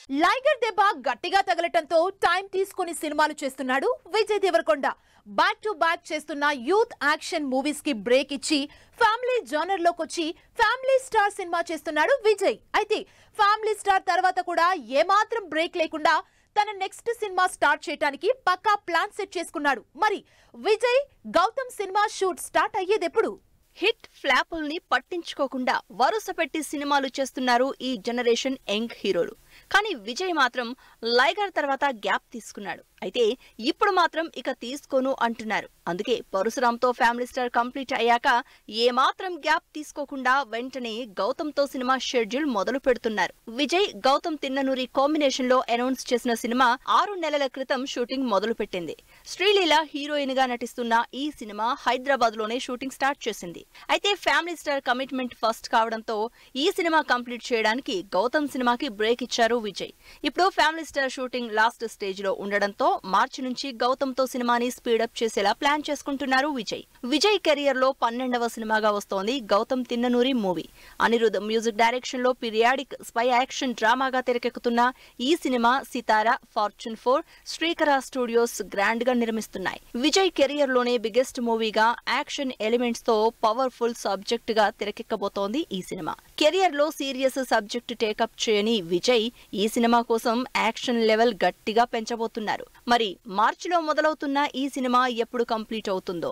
లైగర్ దెబ్బ గట్టిగా తగలటంతో టైం తీసుకుని సినిమాలు చేస్తున్నాడు Vijay Deverakonda. Back to back చేస్తున్న యూత్ యాక్షన్ మూవీస్ కి బ్రేక్ ఇచ్చి ఫ్యామిలీ జానర్ లోకి వచ్చి ఫ్యామిలీ స్టార్ సినిమా చేస్తున్నాడు విజయ్. అయితే ఫ్యామిలీ స్టార్ తర్వాత కూడా ఏమాత్రం బ్రేక్ లేకుండా తన నెక్స్ట్ సినిమా స్టార్ట్ చేయడానికి పక్కా ప్లాన్ సెట్ చేసుకున్నాడు. మరి Vijay Gautam cinema shoot start అయ్యేదెప్పుడు? హిట్ ఫ్లాపుల్ని పట్టించుకోకుండా వరుస పెట్టి సినిమాలు చేస్తున్నారు ఈ జనరేషన్ యంగ్ హీరోలు. కానీ విజయ్ మాత్రం లైగర్ తర్వాత గ్యాప్ తీసుకున్నాడు. అయితే ఇప్పుడు మాత్రం ఇక తీసుకోను అంటున్నారు. అందుకే పరశురాంతో ఫ్యామిలీ స్టార్ కంప్లీట్ అయ్యాక ఏమాత్రం గ్యాప్ తీసుకోకుండా వెంటనే గౌతమ్తో సినిమా షెడ్యూల్ మొదలు పెడుతున్నారు. విజయ్ గౌతమ్ తిన్ననూరి కాంబినేషన్ లో అనౌన్స్ చేసిన సినిమా 6 నెలల క్రితం షూటింగ్ మొదలు పెట్టింది. శ్రీలీల హీరోయిన్ గా నటిస్తున్న ఈ సినిమా హైదరాబాద్ లోనే షూటింగ్ స్టార్ట్ చేసింది. అయితే ఫ్యామిలీ స్టార్ కమిట్మెంట్ ఫస్ట్ కావడంతో ఈ సినిమా కంప్లీట్ చేయడానికి గౌతమ్ సినిమాకి బ్రేక్ ఇచ్చారు విజయ్. ఇప్పుడు family star shooting last stage లో ఉండడంతో మార్చి నుంచి గౌతమ్తో సినిమాని స్పీడప్ చేసేలా ప్లాన్ చేసుకుంటున్నారు విజయ్. విజయ్ కెరియర్ లో 12వ సినిమాగా వస్తోంది Gautam Tinnanuri movie. Anirudh music direction లో పీరియాడిక్ స్పై యాక్షన్ డ్రామాగా తెరకెక్కుతున్న ఈ సినిమా Sithara, fortune 4, Srikara studios grand గా నిర్మిస్తున్నాయి. విజయ్ కెరియర్ లోనే బిగ్గెస్ట్ మూవీగా యాక్షన్ ఎలిమెంట్స్ తో పవర్ఫుల్ సబ్జెక్ట్ గా తెరకెక్కబోతోంది ఈ సినిమా. కెరియర్ లో సీరియస్ సబ్జెక్ట్ టేకప్ చేయని విజయ్ ఈ సినిమా కోసం యాక్షన్ లెవెల్ గట్టిగా పెంచబోతున్నారు. మరి మార్చిలో మొదలవుతున్న ఈ సినిమా ఎప్పుడు కంప్లీట్ అవుతుందో?